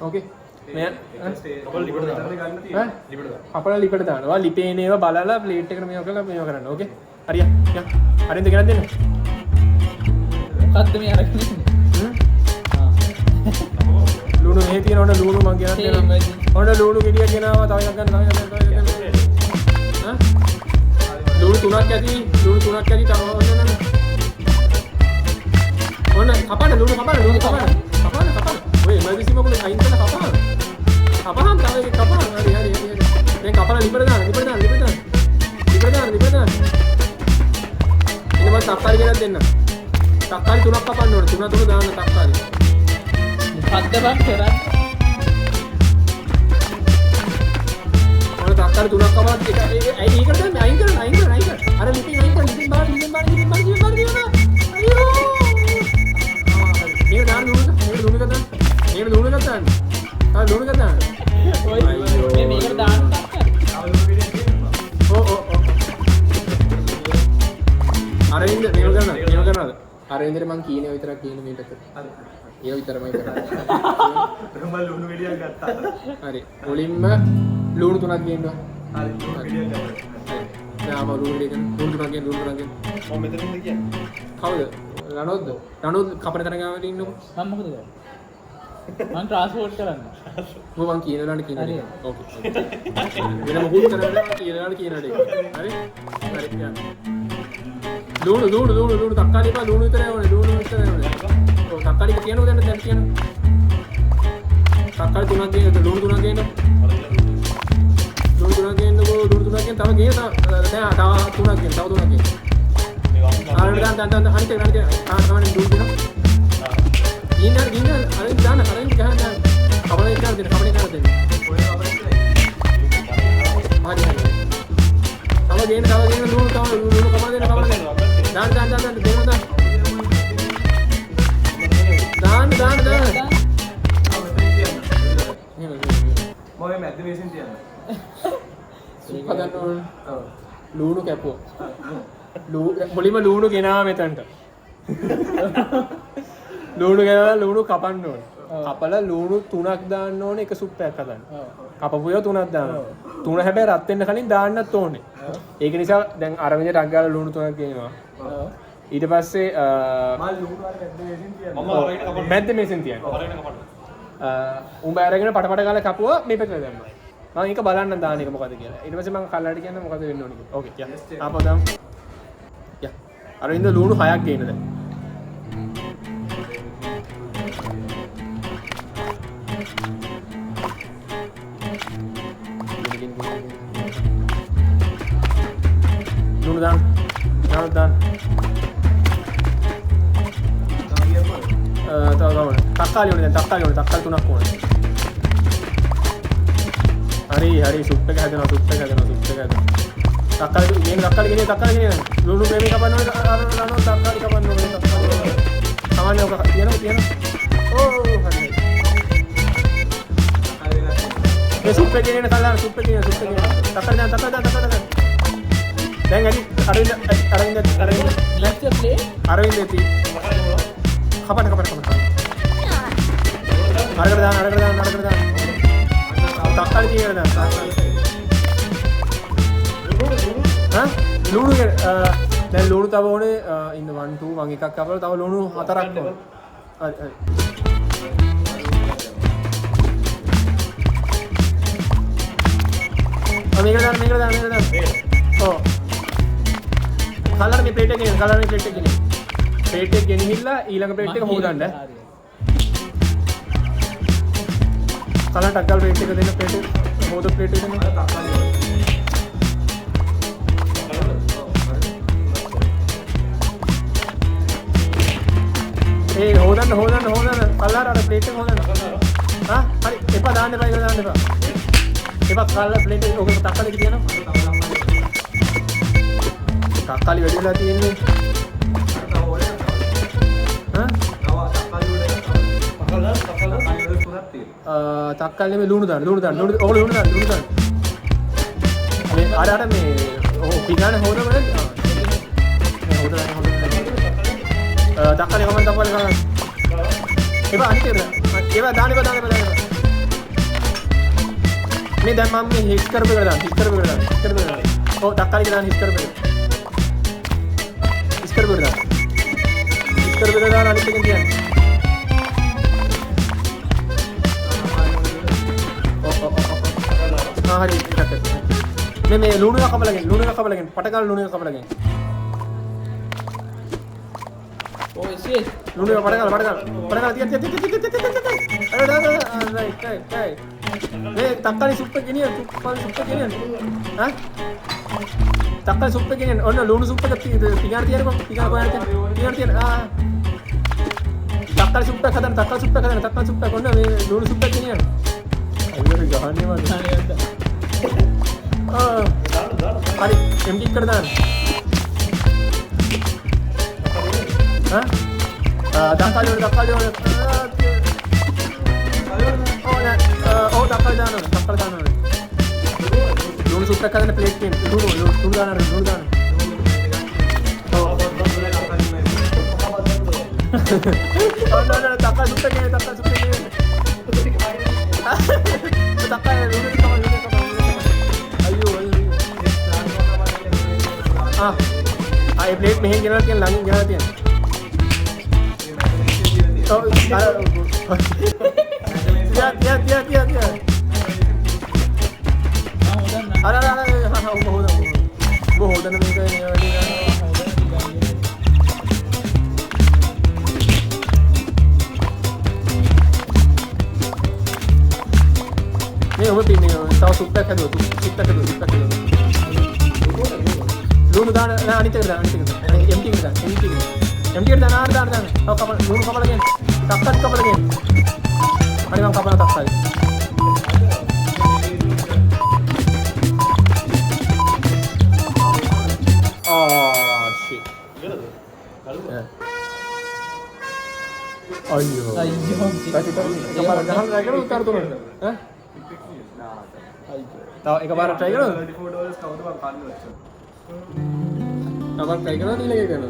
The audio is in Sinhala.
ඕකේ මේ අපල ලිපට දානවා ලිපේන ඒවා බලලා ප්ලේට් එකට මේව කරලා මේව කරන්න ඕකේ හරිය යා හරියද ගෙනත් දෙන්න මොකද්ද මේ අරගෙන ඉන්නේ ලුණු මේ තියෙන ඕන ලුණු මං ගෙනත් දෙනවා ඕන ලුණු ගෙඩියක් ගෙනාවා තව එකක් ගන්න හා ලුණු තුනක් ඇති තව ඕන කපන්න ලුණු කපන්න ඔය එමර්ජන්සි මොකද අයින් කරලා කපන්න තව එක කපන්න හරි දැන් කපලා ලිපට දාන්න ඊට පස්සේ තක්කාලි ගෙනත් දෙන්න තක්කාලි තුනක් කපන්න ඕන තුන දාන්න තක්කාලි මොකද්ද බං කරන්නේ ඔය තක්කාලි තුනක් කපලා ඒකට දැන් අයින් කරන්න අර ලිපින් අයින් කරන්න ලිපින් බාර අයියෝ මේ දාන්න ලුණු ගත්තා ඔය මේ මේකට දාන්න අරවින්ද මේව කරනවද අරවින්දට මං කියන්නේ විතරක් කියන මේකට ඒ විතරමයි කරන්නේ මම ලුණු ගෙඩියක් ගත්තා හරි මුලින්ම ලුණු තුනක් ගේනවා හරි ලුණු ගෙඩියක් ගත්තා යාම ලුණු තුනක් ගෙන්න මම මෙතනින්ද කියන්නේ කවුද රණෝද්ද කපන තැන ගාවට ඉන්නකො මම මොකද කරන්නේ මම ට්‍රාන්ස්පෝර්ට් කරන්න මම කියනවලට කියනවා ඕකේ වෙන මොකුත් කරන්නේ කියනවලට හරි ලුණු තක්කාලි පා ලුණු විතරයි ඕනේ ඔව් තක්කාලි කියනවා දැන් කියනවා තක්කාලි තුනක් ගේන්න ලුණු තුනක් ගේන්න තව ගේන්න දැන් තව තුනක් ගේන්න ආරණ දාන්න අනිත් එක ආරණ ලුණු තුනක් ගින්න අරින් දාන්න ගහන්න කවලේ කරලා දෙන්න ඔය අපේ තව ගේන්න ලුණු කම දෙන්න දාන්න මොකද මැද්ද මේසෙන් තියන්න හදන්න ඕන ලුණු කැපුවා මුලින්ම ලුණු ගෙනාවා මෙතනට ලුණු කපන්න ඕන කපලා ලුණු 3ක් දාන්න ඕනේ එක සුප් එකක් හදන්න කපපු ඒවා 3ක් දාන්න තුන හැබැයි රත් වෙන්න කලින් දාන්නත් ඕනේ ඒක නිසා දැන් අරවින්ද ටක් ගාලා ලුණු 3ක් ගේනවා ඊට පස්සේ මම ලුණු වල මැද්ද මේසෙන් තියන්න මම උඹ අරගෙන පටපට ගාලා කපුවා මේ පැත්තට දැම්මා මම ඒක බලන්න දාන එක මොකද කියලා ඊට පස්සේ මම කල්ලාට කියන්නේ මොකද වෙන්න ඕනේ කියලා ඕකේ යා ආපහු දාමු යා අරවින්ද ලුණු 6ක් ගේන්න දැන් ලුණු දාන්න තක්කාලි ඕනේ තක්කාලි 3ක් ඕනේ හරි සුප් එක හැදෙනවා තක්කාලි ගෙනේ ලුණු ප්‍රේමී කපන්න ඕනේ තක්කාලි කපන්න ඕනේ සාමාන්‍ය ඔක තියෙනවා ඕ හරි මේ සුප් එක ගෙනේ කල්ලාන සුප් එක ගෙනේ තක්කාලි දාන්න දැන් හරි අරවින්ද let's play අරවින්ද ඇති කපන්න අරකට දාන්න තක්කාලි කියලා දාන්න ලුණු දැන් ලුණු තව ඕනේ ඉන්න 1 2 මම එකක් කපලා තව ලුණු 4ක් ඕනේ හරි මේක දාන්න ඔව් කලර් මේ ප්ලේට් එක ගෙනහිල්ලා ඊළඟ ප්ලේට් එක හොදන්න කලර් ටක් ගාලා ප්ලේට් එක දෙන්න ප්ලේට් එක හොද ප්ලේට් එක දෙන්න ඒ හොදන්න කලර් අර ප්ලේට් එක හොදන්න හා හරි එපා දාන්න එපා කලර් ප්ලේට් එක ඔක තක්කාලි කියනවා තක්කාලි වැඩි වෙලා තියෙන්නේ තක්කාලි මේ ලුණු දාන්න ඕක ලුණු දාන්න මේ අර මේ පිටාන හොදම නේද තක්කාලි කමෙන් එපා අනිත් ඒවා දාන්න එපා මේ දැන් මම මේ හිස් කරපු එක දාන්න. හිස් කරපු එක දාන්න. හිස් කරපු එක දාන්න. ඔව් තක්කාලි දාන්න හිස් කරපු එක. හිස් කරපු එක දාන්න. හිස් කරපු එක දාන්න අනිත් එකෙන් තියන්න. හරි එකක්. මේ ලුණු එක කපලාගෙන පටකාල ලුණු එක කපලාගෙන. Oh shit. ලුණු එක පටකාල තිය. right. මේ තක්කාලි සුප් එක ගෙනියන්න. හා? තක්කාලි සුප් එක ගෙනියන්න. ඔන්න ලුණු සුප් එක පිඟාන තියනකො. පිඟාන කොහෙන්ද? පිඟාන තියන. තක්කාලි සුප් එක හදන්න. ඔන්න මේ ලුණු සුප් එක ගෙනියන්න. අයියෝ ගහන්නේ මම. හරි එම්ටි එකට දාන්න. තක්කාලි වල තක්කාලි දාන්න. ලුණු සුප් එක හදන්න ප්ලේට් එකෙන් ලුණු දාන්න. ඔන්න තක්කාලි සුප් එකේ තක්කාලි ලුණු ඒ ප්ලේට් මෙහෙන් ගෙනලා තියන්න ළඟින් ගෙනලා තියන්න. ඔව් තියා. අර හොදන්න මේක මේ ඔබ පින්නේ තව සුප් එකක් හදුවා. ලුණු දාන්න අනිත් එකට දාන්න. එම්ටි එකට දාන්න. දාන්න. ඔව් ලුණු කපලාගෙන. තක්කත් කපලාගෙන. හරි මම කපන තක්කයි. shit. අයියෝ. එකපාර ගහන්න try කරලා උත්තර දුන්නා. ඈ? තව එකපාර try කරලා $34 කවුද මම කන්න වෙච්චා. තවත් try කරලා ඊළඟ එක කරනවා.